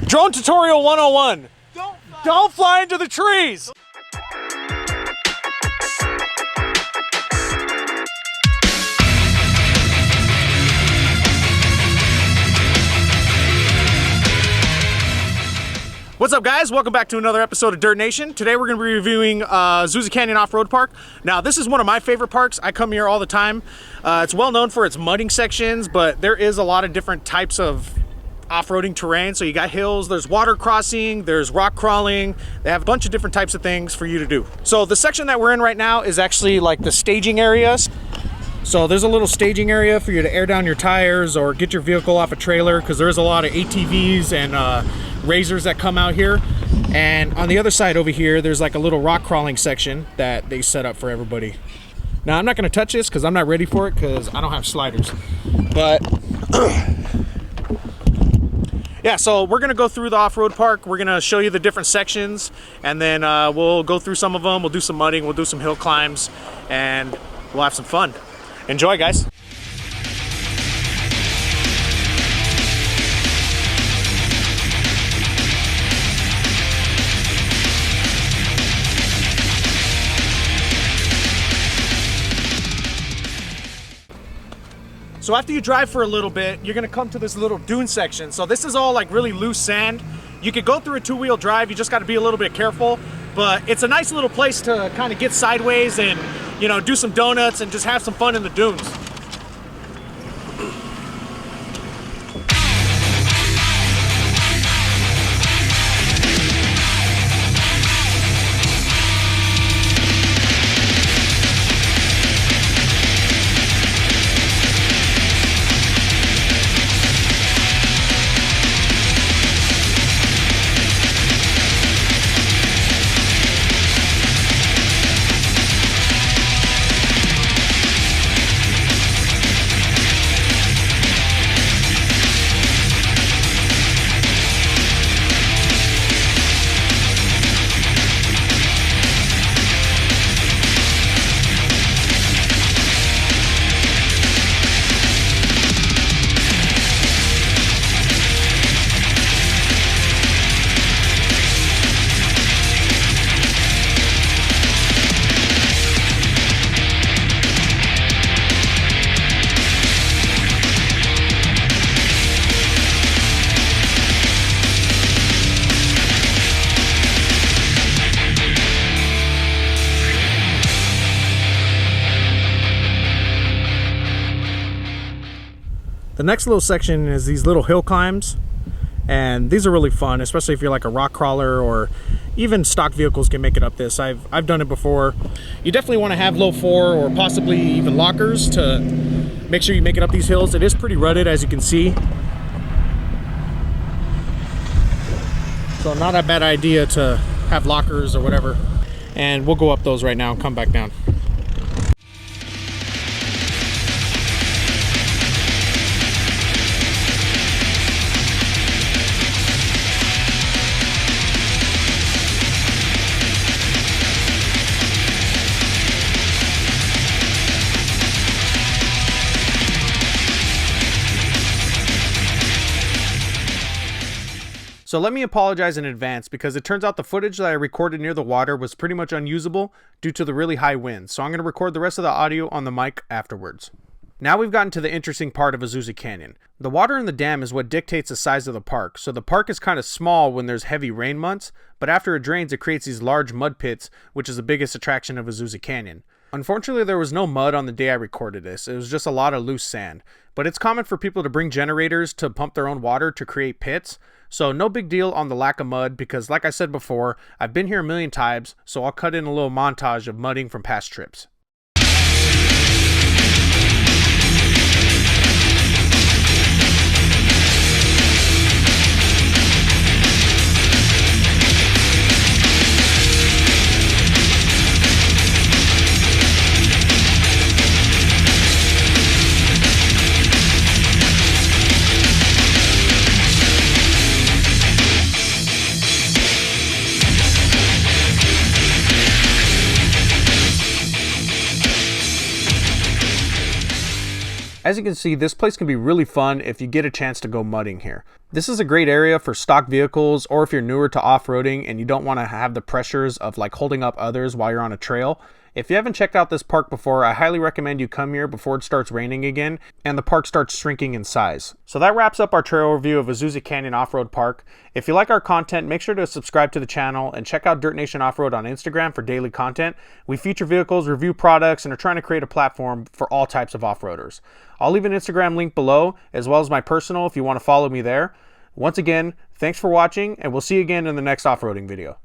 Drone tutorial 101. Don't fly into the trees. What's up, guys? Welcome back to another episode of Dirt Nation. Today we're going to be reviewing Azusa Canyon Offroad Park. Now, this is one of my favorite parks. I come here all the time. It's well known for its mudding sections, but there is a lot of different types of off-roading terrain. So you got hills, there's water crossing, there's rock crawling. They have a bunch of different types of things for you to do. So the section that we're in right now is actually like the staging areas. So there's a little staging area for you to air down your tires or get your vehicle off a trailer, because there's a lot of ATVs and razors that come out here. And on the other side over here, there's like a little rock crawling section that they set up for everybody. Now, I'm not going to touch this because I'm not ready for it because I don't have sliders. But yeah, so we're going to go through the off-road park. We're going to show you the different sections, and then we'll go through some of them. We'll do some mudding, we'll do some hill climbs, and we'll have some fun. Enjoy, guys. So after you drive for a little bit, you're gonna come to this little dune section. So this is all like really loose sand. You could go through a two-wheel drive, you just gotta be a little bit careful, but it's a nice little place to kind of get sideways and, you know, do some donuts and just have some fun in the dunes. The next little section is these little hill climbs, and these are really fun, especially if you're like a rock crawler, or even stock vehicles can make it up this. I've done it before. You definitely want to have low floor or possibly even lockers to make sure you make it up these hills. It is pretty rutted, as you can see. So not a bad idea to have lockers or whatever. And we'll go up those right now and come back down. So let me apologize in advance, because it turns out the footage that I recorded near the water was pretty much unusable due to the really high winds. So I'm going to record the rest of the audio on the mic afterwards. Now we've gotten to the interesting part of Azusa Canyon. The water in the dam is what dictates the size of the park. So the park is kind of small when there's heavy rain months, but after it drains, it creates these large mud pits, which is the biggest attraction of Azusa Canyon. Unfortunately, there was no mud on the day I recorded this. It was just a lot of loose sand. But it's common for people to bring generators to pump their own water to create pits. So no big deal on the lack of mud, because like I said before, I've been here a million times, so I'll cut in a little montage of mudding from past trips. As you can see, this place can be really fun if you get a chance to go mudding here. This is a great area for stock vehicles, or if you're newer to off-roading and you don't want to have the pressures of like holding up others while you're on a trail. If you haven't checked out this park before, I highly recommend you come here before it starts raining again and the park starts shrinking in size. So that wraps up our trail review of Azusa Canyon Offroad Park. If you like our content, make sure to subscribe to the channel and check out Dirtnation Offroad on Instagram for daily content. We feature vehicles, review products, and are trying to create a platform for all types of off-roaders. I'll leave an Instagram link below, as well as my personal if you want to follow me there. Once again, thanks for watching, and we'll see you again in the next off-roading video.